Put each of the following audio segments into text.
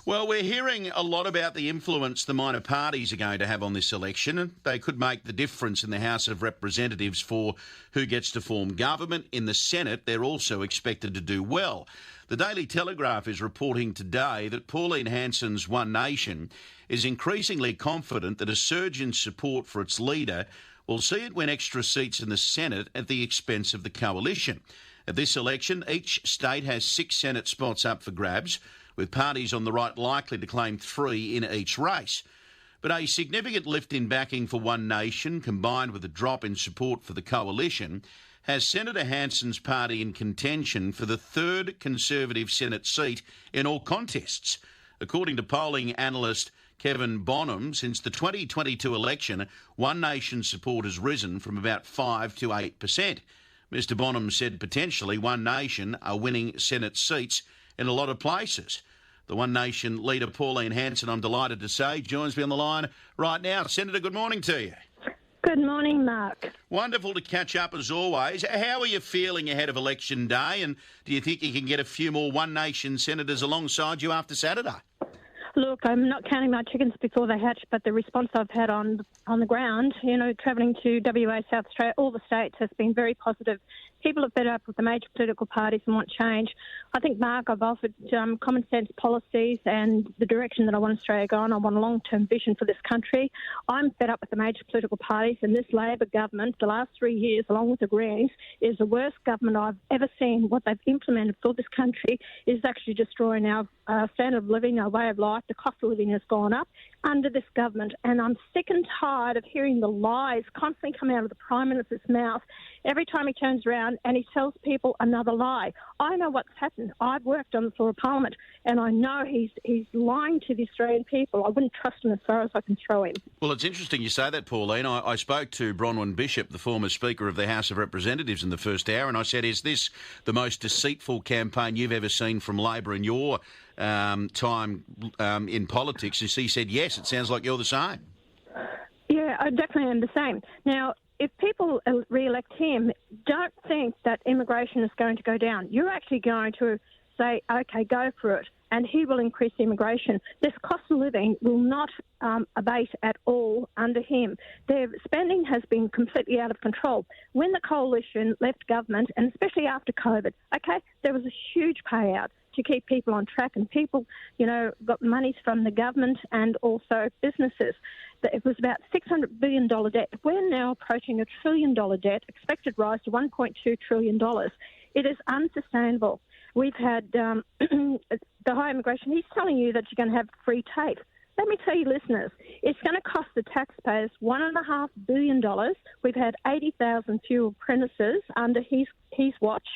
Well, we're hearing a lot about the influence the minor parties are going to have on this election, and they could make the difference in the House of Representatives for who gets to form government. In the Senate, they're also expected to do well. The Daily Telegraph is reporting today that Pauline Hanson's One Nation is increasingly confident that a surge in support for its leader will see it win extra seats in the Senate at the expense of the coalition. At this election, each state has 6 Senate spots up for grabs, with parties on the right likely to claim 3 in each race. But a significant lift in backing for One Nation, combined with a drop in support for the coalition, has Senator Hanson's party in contention for the 3rd Conservative Senate seat in all contests. According to polling analyst Kevin Bonham, since the 2022 election, One Nation's support has risen from about 5 to 8%. Mr Bonham said potentially One Nation are winning Senate seats in a lot of places. The One Nation leader, Pauline Hanson, I'm delighted to say, joins me on the line right now. Senator, good morning to you. Good morning, Mark. Wonderful to catch up as always. How are you feeling ahead of election day, and do you think you can get a few more One Nation senators alongside you after Saturday? Look, I'm not counting my chickens before they hatch, but the response I've had on the ground, travelling to WA, South Australia, all the states, has been very positive. People are fed up with the major political parties and want change. I think, Mark, I've offered common sense policies and the direction that I want Australia going. I want a long-term vision for this country. I'm fed up with the major political parties, and this Labor government, the last 3 years, along with the Greens, is the worst government I've ever seen. What they've implemented for this country is actually destroying our standard of living, our way of life. The cost of living has gone up under this government, and I'm sick and tired of hearing the lies constantly come out of the Prime Minister's mouth every time he turns around and he tells people another lie. I know what's happened. I've worked on the floor of Parliament, and I know he's lying to the Australian people. I wouldn't trust him as far as I can throw him. Well, it's interesting you say that, Pauline. I spoke to Bronwyn Bishop, the former Speaker of the House of Representatives, in the first hour, and I said, is this the most deceitful campaign you've ever seen from Labor in your time in politics? And she said, yes, it sounds like you're the same. Yeah, I definitely am the same. Now, if people re-elect him, don't think that immigration is going to go down. You're actually going to say, OK, go for it, and he will increase immigration. This cost of living will not abate at all under him. Their spending has been completely out of control. When the coalition left government, and especially after COVID, OK, there was a huge payout to keep people on track, and people, got monies from the government and also businesses. It was about $600 billion debt. We're now approaching $1 trillion debt, expected rise to $1.2 trillion. It is unsustainable. We've had the high immigration. He's telling you that you're going to have free TAFE. Let me tell you, listeners, it's going to cost the taxpayers $1.5 billion. We've had 80,000 fewer apprentices under his watch,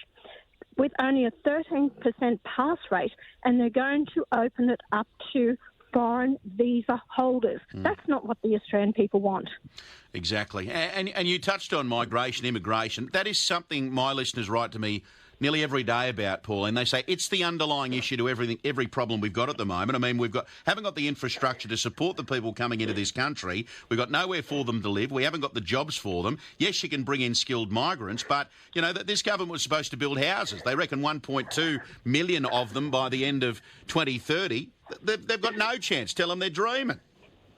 with only a 13% pass rate, and they're going to open it up to foreign visa holders. That's not what the Australian people want. Exactly. And you touched on migration, immigration. That is something my listeners write to me nearly every day about, Paul, and they say it's the underlying issue to every problem we've got at the moment. I mean, haven't got the infrastructure to support the people coming into this country. We've got nowhere for them to live. We haven't got the jobs for them. Yes, you can bring in skilled migrants, but, this government was supposed to build houses. They reckon 1.2 million of them by the end of 2030. They've got no chance. Tell them they're dreaming.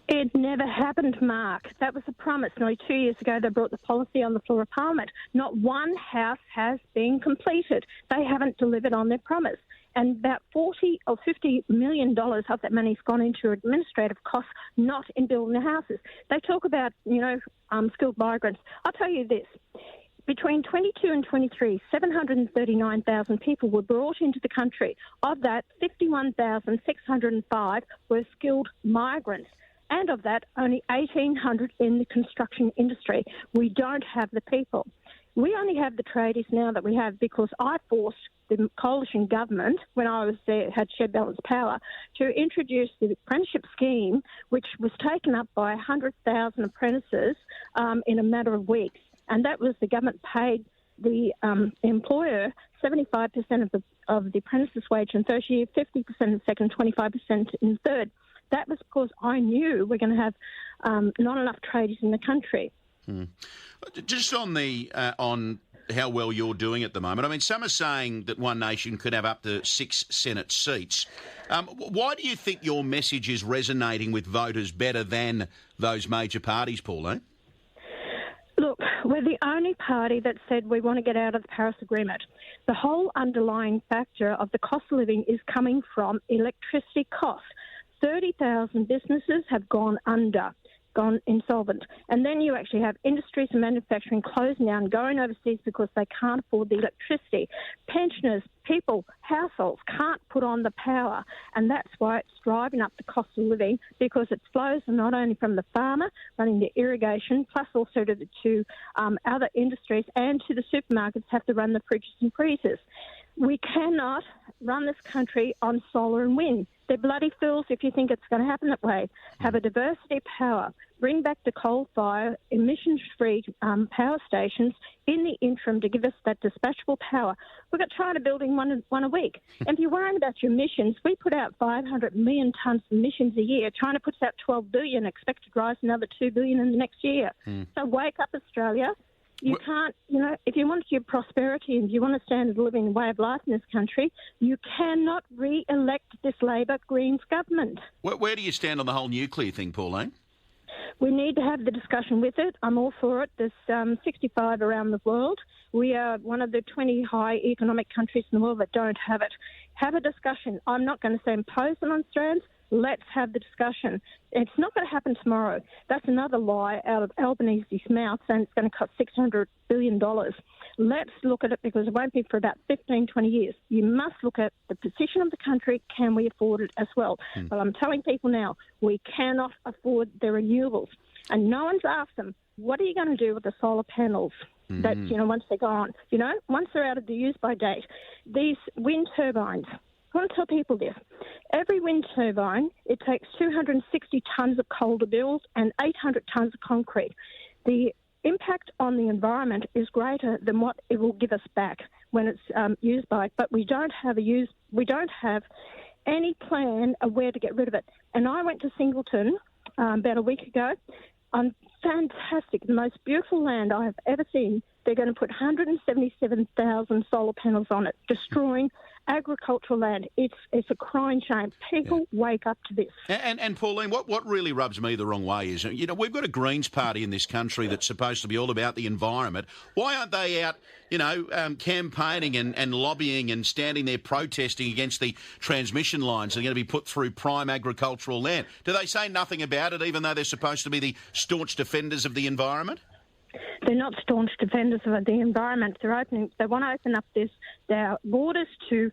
It never happened, Mark. That was a promise. Nearly 2 years ago, they brought the policy on the floor of Parliament. Not one house has been completed. They haven't delivered on their promise. And about $40 or $50 million of that money's gone into administrative costs, not in building the houses. They talk about, skilled migrants. I'll tell you this. Between 22 and 23, 739,000 people were brought into the country. Of that, 51,605 were skilled migrants. And of that, only 1,800 in the construction industry. We don't have the people. We only have the tradies now that we have because I forced the coalition government, when I was there, had shared balance power, to introduce the apprenticeship scheme, which was taken up by 100,000 apprentices in a matter of weeks. And that was the government paid the employer 75% of the apprentice's wage in the first year, 50% in the second, 25% in the third. That was because I knew we're going to have not enough tradies in the country. Just on the on how well you're doing at the moment. I mean, some are saying that One Nation could have up to 6 Senate seats. Why do you think your message is resonating with voters better than those major parties, Pauline? Look, we're the only party that said we want to get out of the Paris Agreement. The whole underlying factor of the cost of living is coming from electricity costs. 30,000 businesses have gone insolvent. And then you actually have industries and manufacturing closing down, going overseas because they can't afford the electricity. Pensioners, people, households can't put on the power. And that's why it's driving up the cost of living, because it flows not only from the farmer running the irrigation, plus also to other industries, and to the supermarkets have to run the fridges and freezers. We cannot run this country on solar and wind. They're bloody fools if you think it's going to happen that way. Have a diversity of power. Bring back the coal-fired, emissions-free power stations in the interim to give us that dispatchable power. We've got China building one a week. And if you're worrying about your emissions, we put out 500 million tonnes of emissions a year. China puts out 12 billion, expected to rise another 2 billion in the next year. So wake up, Australia. You can't, if you want your prosperity and you want a standard of living way of life in this country, you cannot re-elect this Labor Greens government. Where do you stand on the whole nuclear thing, Pauline? We need to have the discussion with it. I'm all for it. There's 65 around the world. We are one of the 20 high economic countries in the world that don't have it. Have a discussion. I'm not going to say impose it on Australians. Let's have the discussion. It's not going to happen tomorrow. That's another lie out of Albanese's mouth, saying it's going to cost $600 billion. Let's look at it, because it won't be for about 15, 20 years. You must look at the position of the country. Can we afford it as well? Well, I'm telling people now, we cannot afford the renewables. And no one's asked them, what are you going to do with the solar panels that, once they're gone? Once they're out of the use-by date, these wind turbines, I want to tell people this. Every wind turbine, it takes 260 tonnes of coal to build and 800 tonnes of concrete. The impact on the environment is greater than what it will give us back when it's used by. But we don't have any plan of where to get rid of it. And I went to Singleton about a week ago. Fantastic, the most beautiful land I have ever seen. They're going to put 177,000 solar panels on it, destroying agricultural land. It's a crying shame. People wake up to this. And Pauline, what really rubs me the wrong way is, we've got a Greens party in this country that's supposed to be all about the environment. Why aren't they out, campaigning and lobbying and standing there protesting against the transmission lines that are going to be put through prime agricultural land? Do they say nothing about it, even though they're supposed to be the staunch defenders of the environment? They're not staunch defenders of the environment. They want to open up their borders to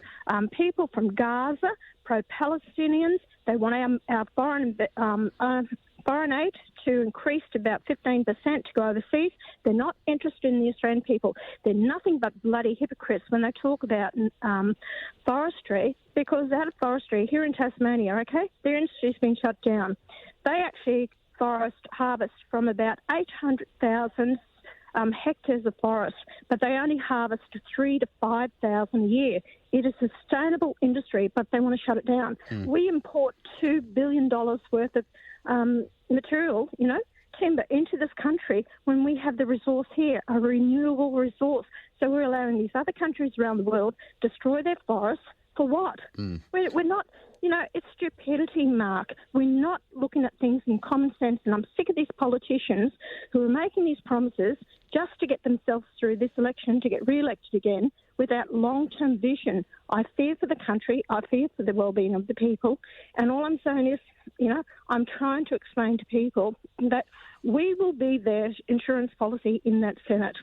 people from Gaza, pro-Palestinians. They want our foreign aid to increase to about 15% to go overseas. They're not interested in the Australian people. They're nothing but bloody hypocrites when they talk about forestry, because out of forestry here in Tasmania, their industry's been shut down. They actually harvest from about 800,000 hectares of forest, but they only harvest 3,000 to 5,000 a year. It is a sustainable industry, but they want to shut it down. We import $2 billion worth of material, timber, into this country when we have the resource here, a renewable resource. So we're allowing these other countries around the world destroy their forests for what? We're not... it's stupidity, Mark. We're not looking at things in common sense, and I'm sick of these politicians who are making these promises just to get themselves through this election, to get re-elected again, without long-term vision. I fear for the country. I fear for the well-being of the people. And all I'm saying is, I'm trying to explain to people that we will be their insurance policy in that Senate.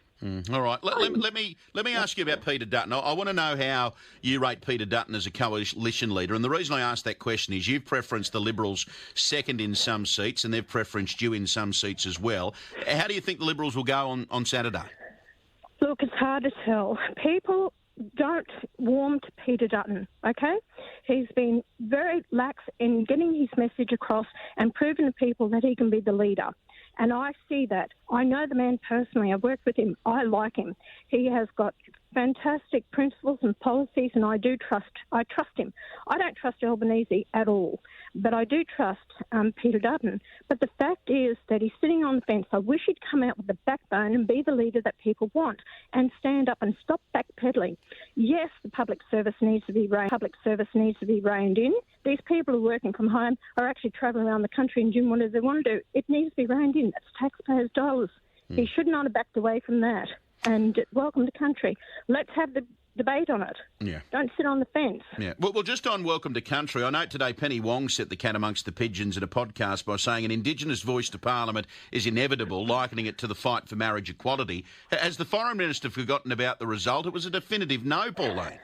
All right. Let me ask you about Peter Dutton. I want to know how you rate Peter Dutton as a coalition leader. And the reason I ask that question is you've preferenced the Liberals second in some seats, and they've preferenced you in some seats as well. How do you think the Liberals will go on Saturday? Look, it's hard to tell. People don't warm to Peter Dutton, He's been very lax in getting his message across and proving to people that he can be the leader. And I see that. I know the man personally. I've worked with him. I like him. He has got fantastic principles and policies, and I trust him. I don't trust Albanese at all, but I do trust Peter Dutton. But the fact is that he's sitting on the fence. I wish he'd come out with the backbone and be the leader that people want and stand up and stop backpedaling. Yes, the public service needs to be reined in. These people who are working from home are actually travelling around the country and doing whatever they want to do. It needs to be reined in. That's taxpayers' dollars. He should not have backed away from that. And welcome to country. Let's have the debate on it. Yeah. Don't sit on the fence. Yeah. Well, just on welcome to country, I note today Penny Wong set the cat amongst the pigeons in a podcast by saying an Indigenous voice to Parliament is inevitable, likening it to the fight for marriage equality. Has the Foreign Minister forgotten about the result? It was a definitive no, Pauline.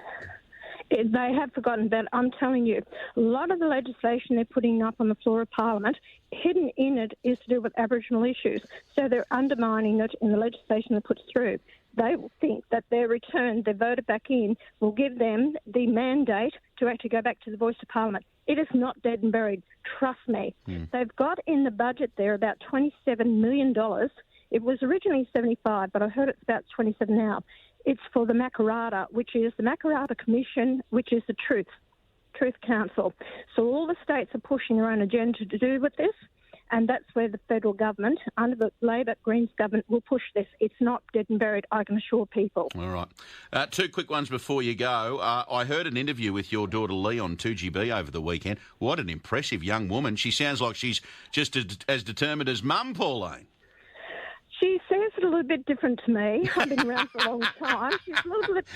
They have forgotten that. I'm telling you, a lot of the legislation they're putting up on the floor of Parliament, hidden in it is to do with Aboriginal issues. So they're undermining it in the legislation they put through. They will think that their return, their voter back in, will give them the mandate to actually go back to the voice of Parliament. It is not dead and buried. Trust me. They've got in the budget there about $27 million. It was originally 75, but I heard it's about 27 now. It's for the Makarrata, which is the Makarrata Commission, which is the Truth Council. So all the states are pushing their own agenda to do with this, and that's where the federal government, under the Labor Greens government, will push this. It's not dead and buried, I can assure people. All right. Two quick ones before you go. I heard an interview with your daughter Lee on 2GB over the weekend. What an impressive young woman. She sounds like she's just as determined as Mum, Pauline. She says it a little bit different to me. I've been around for a long time. She's a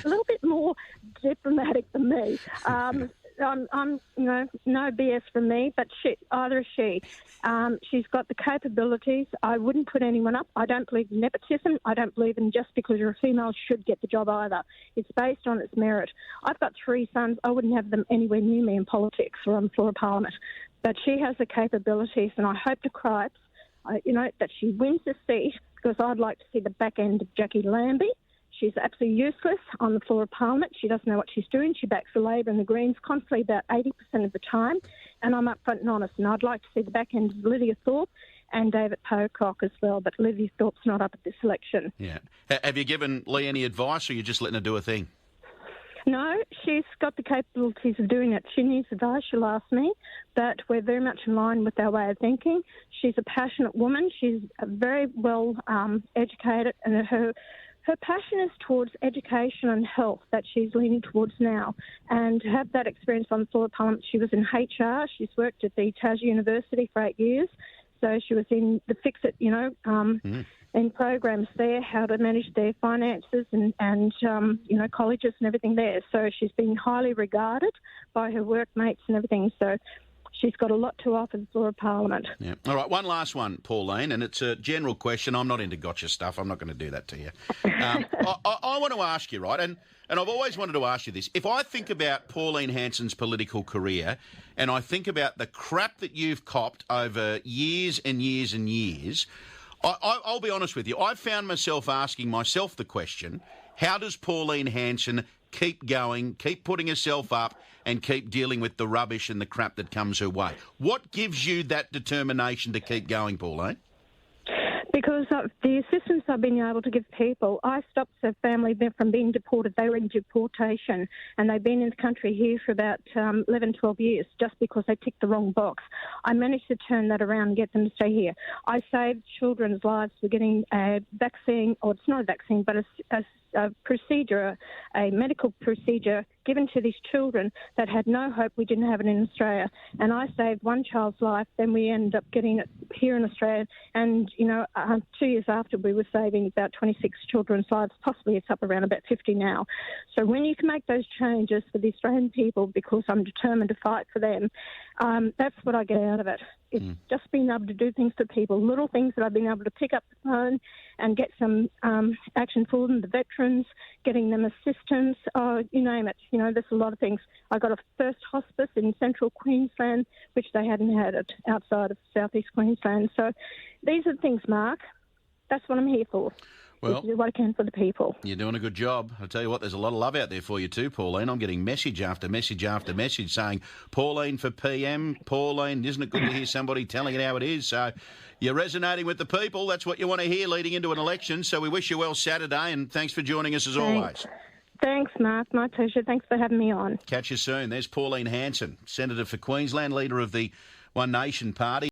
little bit more diplomatic than me. I'm no BS from me, but either is she. She's got the capabilities. I wouldn't put anyone up. I don't believe in nepotism. I don't believe in just because you're a female should get the job either. It's based on its merit. I've got 3 sons. I wouldn't have them anywhere near me in politics or on the floor of Parliament. But she has the capabilities, and I hope to Cripes, that she wins the seat, because I'd like to see the back end of Jackie Lambie. She's absolutely useless on the floor of Parliament. She doesn't know what she's doing. She backs the Labor and the Greens constantly about 80% of the time. And I'm upfront and honest. And I'd like to see the back end of Lydia Thorp and David Pocock as well. But Lydia Thorp's not up at this election. Yeah. Have you given Lee any advice, or are you just letting her do a thing? No, she's got the capabilities of doing it. She needs advice, she'll ask me, but we're very much in line with our way of thinking. She's a passionate woman. She's very well educated, and her passion is towards education and health that she's leaning towards now. And to have that experience on the floor of Parliament, she was in HR. She's worked at the Tassie University for 8 years. So she was in the Fix-It, in programs there, how to manage their finances and colleges and everything there. So she's been highly regarded by her workmates and everything. So she's got a lot to offer the floor of Parliament. Yeah. All right, one last one, Pauline, and it's a general question. I'm not into gotcha stuff. I'm not going to do that to you. I want to ask you, right, and I've always wanted to ask you this. If I think about Pauline Hanson's political career and I think about the crap that you've copped over years and years and years, I'll be honest with you. I've found myself asking myself the question, how does Pauline Hanson keep going, keep putting herself up and keep dealing with the rubbish and the crap that comes her way? What gives you that determination to keep going, Pauline? Because of the assistance I've been able to give people, I stopped the family from being deported. They were in deportation, and they've been in the country here for about 11, 12 years just because they ticked the wrong box. I managed to turn that around and get them to stay here. I saved children's lives for getting a vaccine, or it's not a vaccine, but a procedure, a medical procedure given to these children that had no hope. We didn't have it in Australia. And I saved one child's life. Then we ended up getting it here in Australia. And, 2 years after, we were saving about 26 children's lives. Possibly it's up around about 50 now. So when you can make those changes for the Australian people, because I'm determined to fight for them, that's what I get out of it. It's just being able to do things for people, little things that I've been able to pick up the phone and get some action for them, the veterans, getting them assistance, you name it. There's a lot of things. I got a first hospice in central Queensland, which they hadn't had it outside of southeast Queensland. So these are the things, Mark. That's what I'm here for. Well, do what I can for the people. You're doing a good job. I'll tell you what, there's a lot of love out there for you too, Pauline. I'm getting message after message after message saying, Pauline for PM, Pauline, isn't it good to hear somebody telling it how it is? So you're resonating with the people. That's what you want to hear leading into an election. So we wish you well Saturday, and thanks for joining us as always. Thanks, Mark. My pleasure. Thanks for having me on. Catch you soon. There's Pauline Hanson, Senator for Queensland, leader of the One Nation Party.